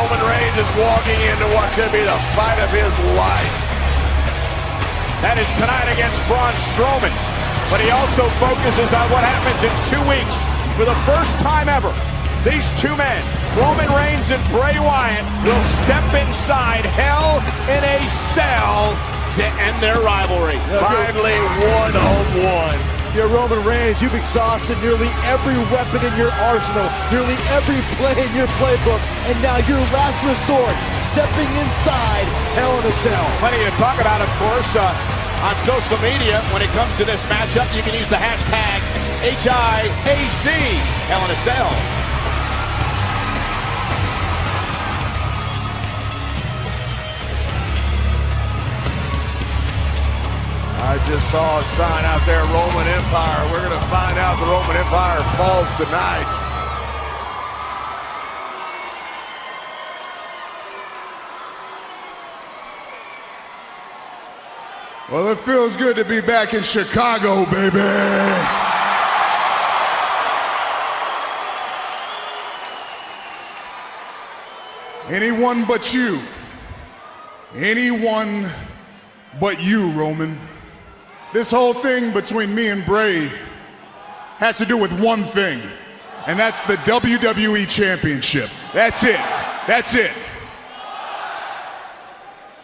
Roman Reigns is walking into what could be the fight of his life. That is tonight against Braun Strowman. But he also focuses on what happens in 2 weeks. For the first time ever, these two men, Roman Reigns and Bray Wyatt, will step inside Hell in a Cell to end their rivalry. Finally, one-on-one. You're Roman Reigns, you've exhausted nearly every weapon in your arsenal, nearly every play in your playbook, and now your last resort, stepping inside Hell in a Cell. Plenty to talk about, of course, on social media. When it comes to this matchup, you can use the hashtag HIAC, Hell in a Cell. I just saw a sign out there, Roman Empire. We're going to find out the Roman Empire falls tonight. Well, it feels good to be back in Chicago, baby. Anyone but you. Anyone but you, Roman. This whole thing between me and Bray has to do with one thing, and that's the WWE Championship. That's it. That's it.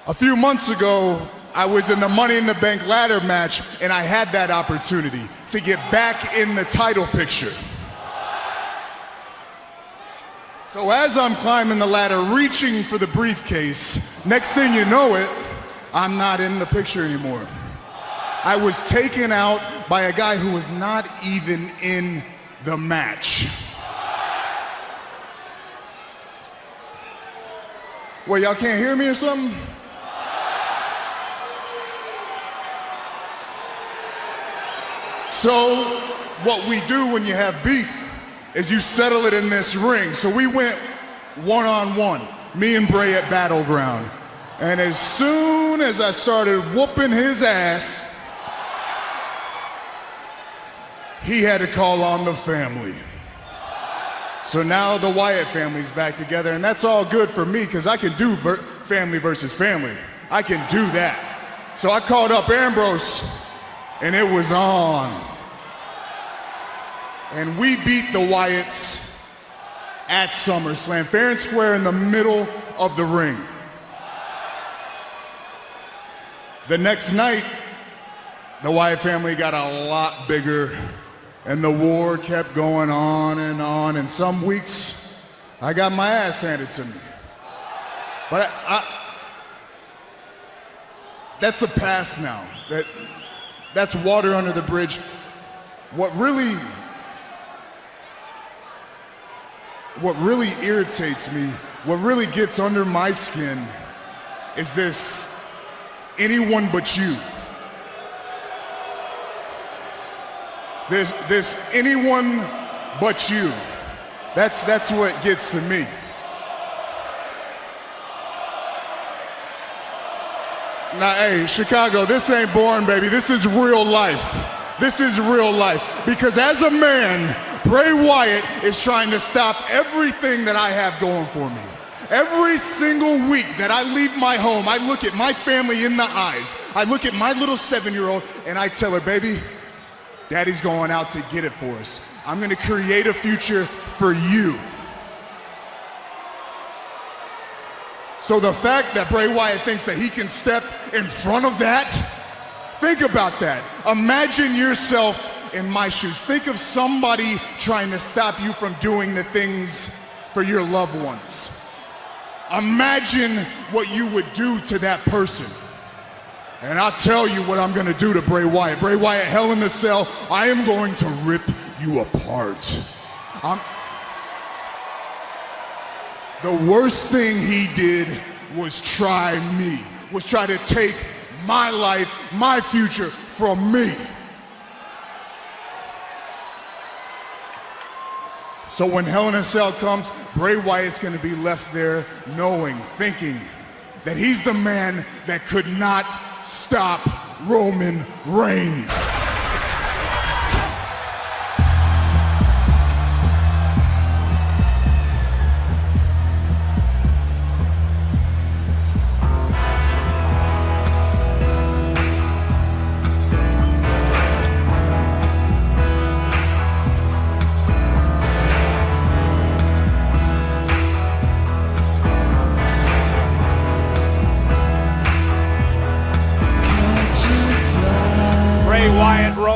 A few months ago, I was in the Money in the Bank ladder match, and I had that opportunity to get back in the title picture. So as I'm climbing the ladder, reaching for the briefcase, next thing you know it, I'm not in the picture anymore. I was taken out by a guy who was not even in the match. Well, y'all can't hear me or something? So, what we do when you have beef is you settle it in this ring. So we went one-on-one, me and Bray at Battleground. And as soon as I started whooping his ass, he had to call on the family. So now the Wyatt family's back together, and that's all good for me because I can do family versus family. I can do that. So I called up Ambrose, and it was on. And we beat the Wyatts at SummerSlam, fair and square in the middle of the ring. The next night, the Wyatt family got a lot bigger, and the war kept going on, and some weeks, I got my ass handed to me. But that's the past now. That's water under the bridge. What really irritates me, what really gets under my skin is this anyone but you. This anyone but you. That's what gets to me. Now, hey, Chicago, this ain't boring, baby. This is real life. This is real life. Because as a man, Bray Wyatt is trying to stop everything that I have going for me. Every single week that I leave my home, I look at my family in the eyes. I look at my little 7-year-old and I tell her, baby, Daddy's going out to get it for us. I'm gonna create a future for you. So the fact that Bray Wyatt thinks that he can step in front of that, think about that. Imagine yourself in my shoes. Think of somebody trying to stop you from doing the things for your loved ones. Imagine what you would do to that person. And I'll tell you what I'm gonna do to Bray Wyatt. Bray Wyatt, Hell in a Cell, I am going to rip you apart. The worst thing he did was try me, was try to take my life, my future from me. So when Hell in a Cell comes, Bray Wyatt's gonna be left there knowing, thinking that he's the man that could not stop Roman Reigns.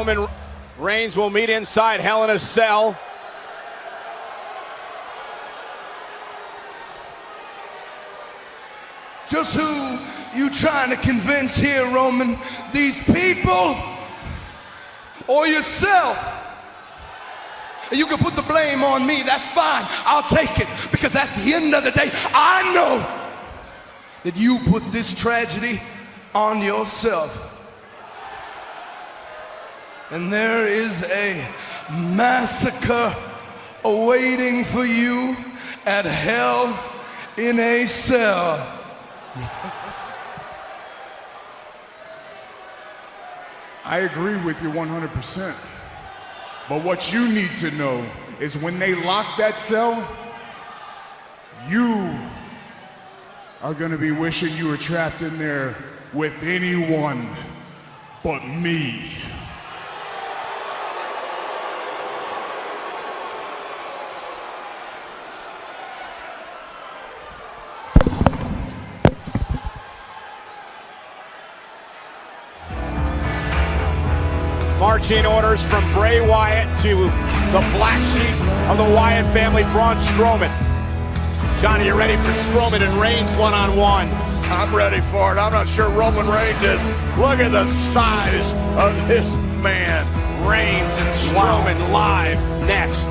Roman Reigns will meet inside Hell in a Cell. Just who you trying to convince here, Roman? These people or yourself? You can put the blame on me, that's fine. I'll take it, because at the end of the day, I know that you put this tragedy on yourself. And there is a massacre awaiting for you at Hell in a Cell. I agree with you 100%. But what you need to know is when they lock that cell, you are gonna be wishing you were trapped in there with anyone but me. Marching orders from Bray Wyatt to the black sheep of the Wyatt family, Braun Strowman. Johnny, you ready for Strowman and Reigns one-on-one? I'm ready for it. I'm not sure Roman Reigns is. Look at the size of this man. Reigns and Strowman live next.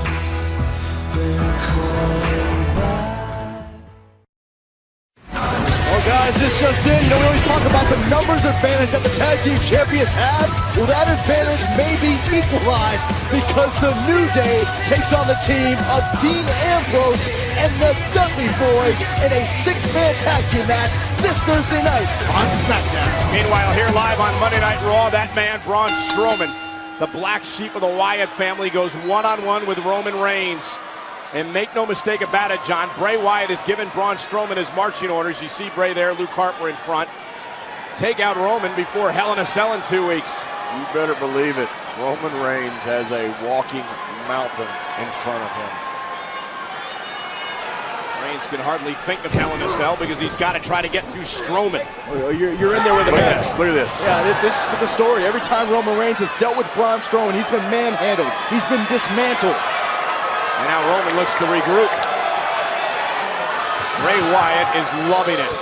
Well, guys, this just in. You know, we always talk about the numbers advantage that the tag team champions have. Well, that advantage may be equalized because the New Day takes on the team of Dean Ambrose and the Dudley Boys in a six-man tag team match this Thursday night on SmackDown. Meanwhile, here live on Monday Night Raw, that man, Braun Strowman, the black sheep of the Wyatt family, goes one-on-one with Roman Reigns. And make no mistake about it, John, Bray Wyatt has given Braun Strowman his marching orders. You see Bray there, Luke Harper in front. Take out Roman before Hell in a Cell in 2 weeks. You better believe it. Roman Reigns has a walking mountain in front of him. Reigns can hardly think of Hell in a Cell because he's got to try to get through Strowman. You're in there with a Look man. at this. Look at this. Yeah, this is the story. Every time Roman Reigns has dealt with Braun Strowman, he's been manhandled. He's been dismantled. And now Roman looks to regroup. Bray Wyatt is loving it.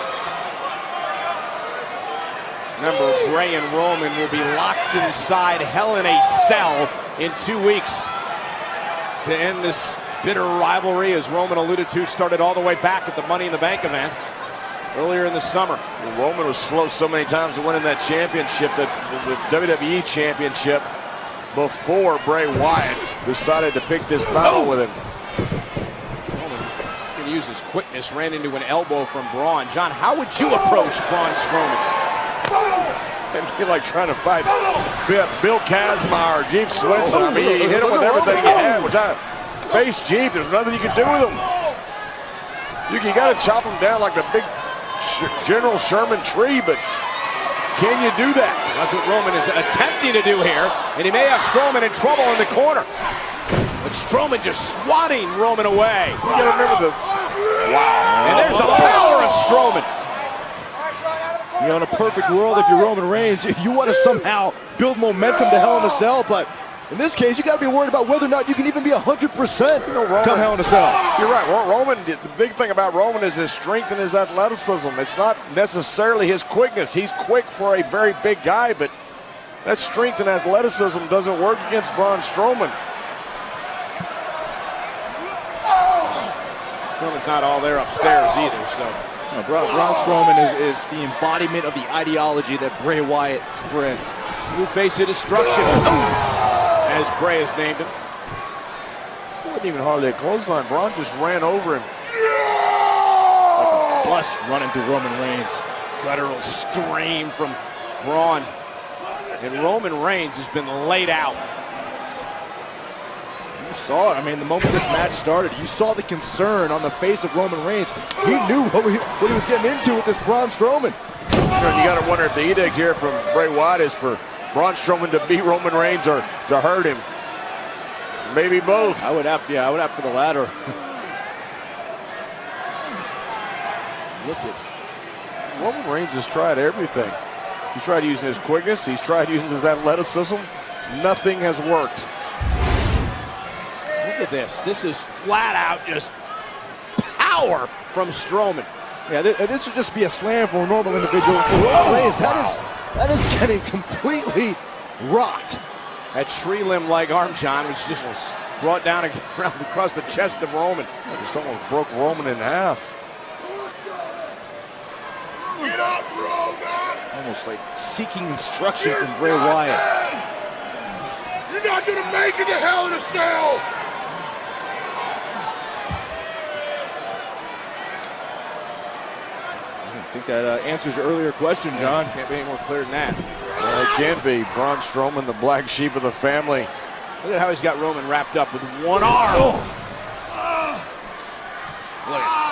Remember, Bray and Roman will be locked inside Hell in a Cell in 2 weeks to end this bitter rivalry, as Roman alluded to, started all the way back at the Money in the Bank event earlier in the summer. Roman was slow so many times to winning that championship, the WWE championship, before Bray Wyatt decided to pick this battle with him. Roman can use his quickness, ran into an elbow from Braun. John, how would you approach Braun Strowman? It'd be like trying to fight Bill Kazmaier or Jeep Swenson. I mean, you hit him with everything you had. We're trying to face Jeep. There's nothing you can do with him. You got to chop him down like the big General Sherman tree, but can you do that? That's what Roman is attempting to do here, and he may have Strowman in trouble in the corner. But Strowman just swatting Roman away. You got to remember the And there's the power of Strowman. You know, in a perfect world, if you're Roman Reigns, you want to somehow build momentum to Hell in a Cell, but in this case, you got to be worried about whether or not you can even be 100% come Hell in a Cell. You're right. Roman, the big thing about Roman is his strength and his athleticism. It's not necessarily his quickness. He's quick for a very big guy, but that strength and athleticism doesn't work against Braun Strowman. Strowman's not all there upstairs either, so. No, Braun Strowman is the embodiment of the ideology that Bray Wyatt spreads. New face of destruction, as Bray has named him. It wasn't even hardly a clothesline. Braun just ran over him. Like a bus running through Roman Reigns. Guttural scream from Braun. And Roman Reigns has been laid out. You saw it. I mean, the moment this match started, you saw the concern on the face of Roman Reigns. He knew what he was getting into with this Braun Strowman. You got to wonder if the edict here from Bray Wyatt is for Braun Strowman to beat Roman Reigns or to hurt him. Maybe both. I would opt for the latter. Look at Roman Reigns has tried everything. He's tried using his quickness. He's tried using his athleticism. Nothing has worked. Look at this. This is flat out just power from Strowman. Yeah, this would just be a slam for a normal individual. For Roman Reigns, that is getting completely rocked. That tree limb leg arm, John, was just brought down across the chest of Roman. It just almost broke Roman in half. Get up, Roman! Almost like seeking instruction from Bray Wyatt. You're not gonna make it to Hell in a Cell! I think that answers your earlier question, John. Can't be any more clear than that. Well, it can be. Braun Strowman, the black sheep of the family. Look at how he's got Roman wrapped up with one arm. Oh. Look at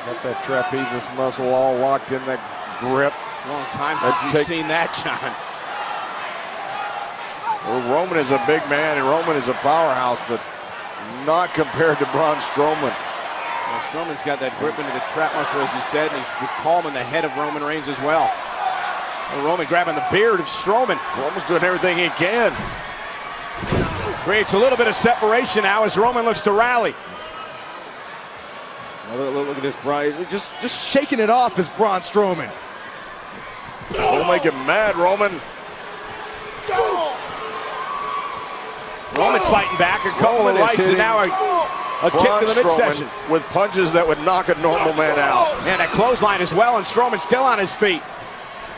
Got that trapezius muscle all locked in that grip. long time since you've seen that, John. Well, Roman is a big man and Roman is a powerhouse, but not compared to Braun Strowman. Well, Strowman's got that grip into the trap muscle, as you said, and he's palming the head of Roman Reigns as well. And Roman grabbing the beard of Strowman. Roman's doing everything he can. Creates a little bit of separation now as Roman looks to rally. Look at this, Brian. Just shaking it off is Braun Strowman. Don't make him mad, Roman. Roman fighting back, a couple of rights, and now a kick to the midsection. With punches that would knock a normal man out. And a clothesline as well, and Strowman still on his feet.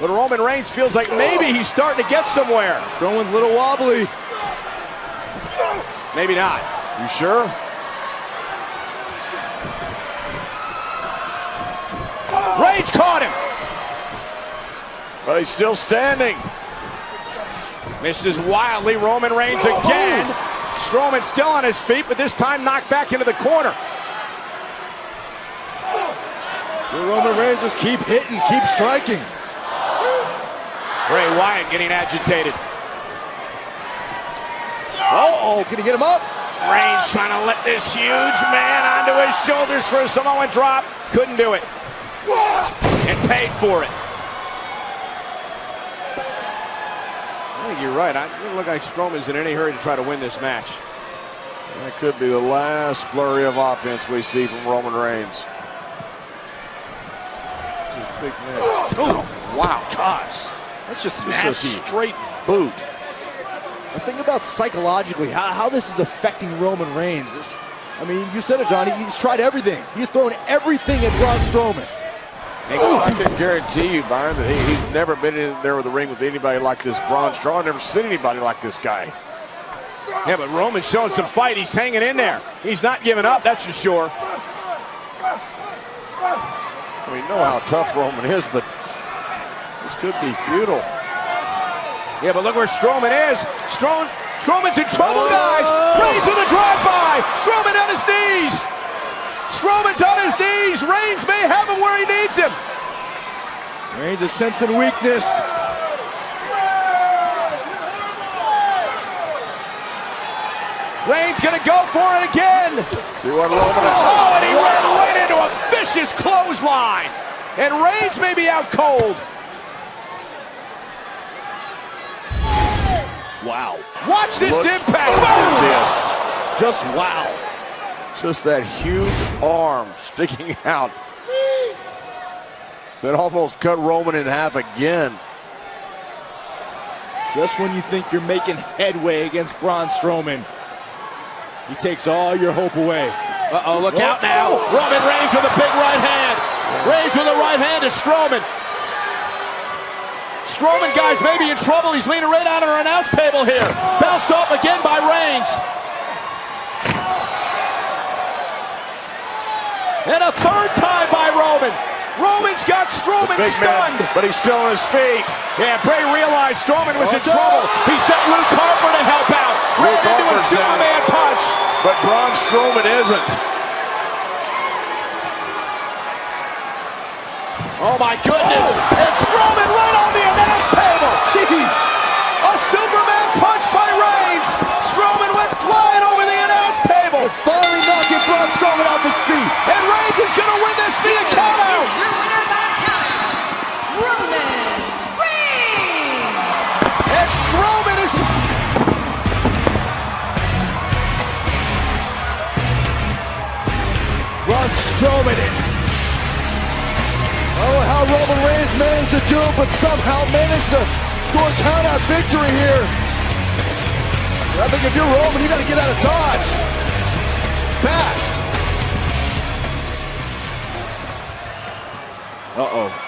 But Roman Reigns feels like maybe he's starting to get somewhere. Strowman's a little wobbly. Maybe not. You sure? Reigns caught him. But he's still standing. Misses wildly, Roman Reigns again. Strowman still on his feet, but this time knocked back into the corner. Roman Reigns just keep hitting, keep striking. Bray Wyatt getting agitated. Uh-oh, can he get him up? Reigns trying to let this huge man onto his shoulders for a Samoan drop. Couldn't do it. And paid for it. I think you're right. It doesn't look like Strowman's in any hurry to try to win this match. That could be the last flurry of offense we see from Roman Reigns. This is big man. Oh, wow, gosh. That's just Just nasty. a straight boot. Now think about psychologically how this is affecting Roman Reigns. I mean, you said it, John. He's tried everything. He's thrown everything at Braun Strowman. I can guarantee you, Byron, that he's never been in there with the ring with anybody like this Braun Strowman. I've never seen anybody like this guy. Yeah, but Roman's showing some fight. He's hanging in there. He's not giving up, that's for sure. We know how tough Roman is, but this could be futile. Yeah, but look where Strowman is. Strowman's in trouble, guys. Reigns with a drive-by. Strowman on his knees. Strowman's on his knees. Reigns may have him where he needs him. Reigns is sensing weakness. Reigns gonna go for it again. See what Roman is. Oh, and he ran right into a vicious clothesline. And Reigns may be out cold. Wow. Watch this Look impact. at this. Just wow. Just that huge arm sticking out that almost cut Roman in half again. Just when you think you're making headway against Braun Strowman, he takes all your hope away. Uh-oh, look out now. Roman Reigns with a big right hand. Reigns with a right hand to Strowman. Strowman, guys, may be in trouble. He's leaning right out on our announce table here. Bounced off again by Reigns. And a third time by Roman. Roman's got Strowman stunned. Man, but he's still on his feet. Yeah, Bray realized Strowman was in trouble. He sent Luke Harper to help out. Ran into a Harper's Superman punch. But Braun Strowman isn't. Oh my goodness. And Strowman right on the announce table. Jeez. A Superman punch by Reigns. Strowman went flying over the announce table. Finally knocking Braun Strowman off his feet. And Reigns is going to win this via countout. Is your winner by countout, Roman Reigns. And Strowman Strowman. I don't know how Roman Reigns managed to do it, but somehow managed to score a count-out victory here. I think if you're Roman, you got to get out of Dodge fast. Uh-oh.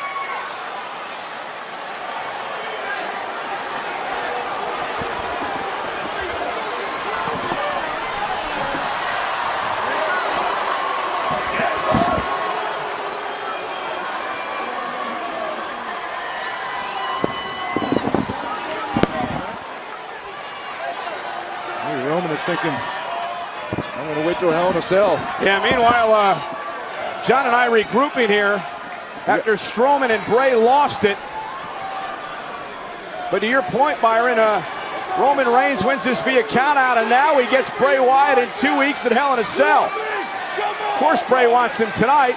Roman is thinking, I'm going to wait till Hell in a Cell. Yeah, meanwhile, John and I regrouping here after Strowman and Bray lost it. But to your point, Byron, Roman Reigns wins this via countout, and now he gets Bray Wyatt in 2 weeks at Hell in a Cell. Of course, Bray wants him tonight.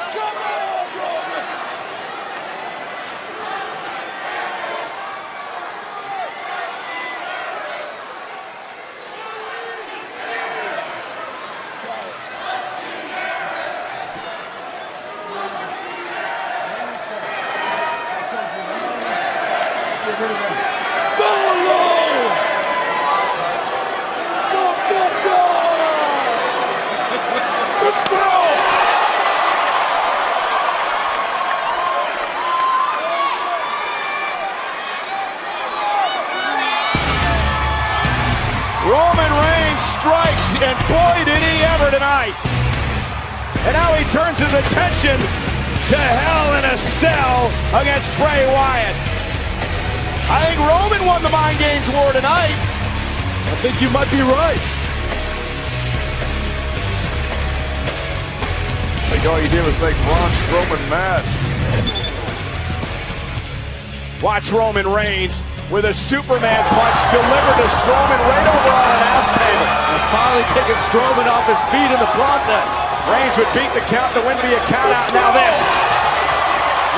Roman Reigns strikes, and boy did he ever tonight. And now he turns his attention to Hell in a Cell against Bray Wyatt. I think Roman won the Mind Games war tonight. I think you might be right. I think all you did was make Braun Strowman mad. Watch Roman Reigns with a Superman punch delivered to Strowman right over on an announce table. And finally taking Strowman off his feet in the process. Reigns would beat the count to win via countout. Now this.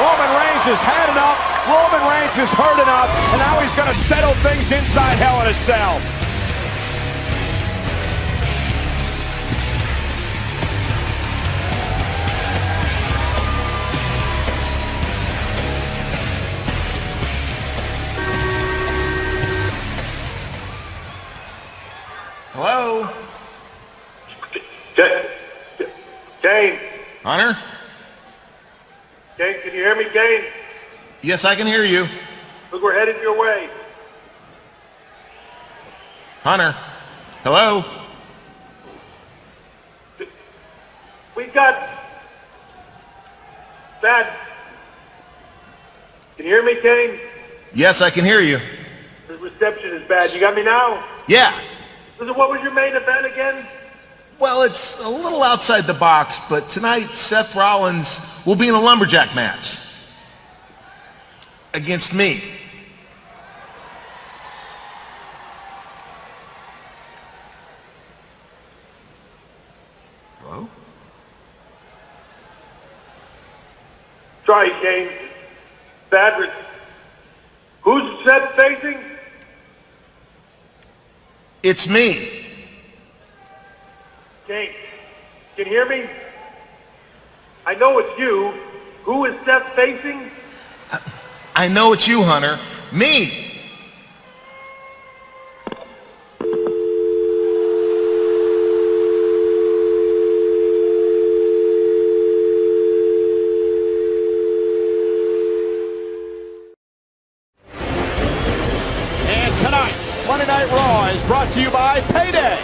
Roman Reigns has had enough. Roman Reigns has heard enough. And now he's going to settle things inside Hell in a Cell. Hello? Kane, Hunter? Kane, can you hear me, Kane? Yes, I can hear you. Look, we're headed your way. Hunter? Hello? We got bad. Can you hear me, Kane? Yes, I can hear you. The reception is bad. You got me now? Yeah. Listen, what was your main event again? Well, it's a little outside the box, but tonight Seth Rollins will be in a lumberjack match. Against me. Hello? Sorry, Kane. Bad. Who's Seth facing? It's me. Kane, can you hear me? I know it's you. Who is Seth facing? I know it's you, Hunter. Me.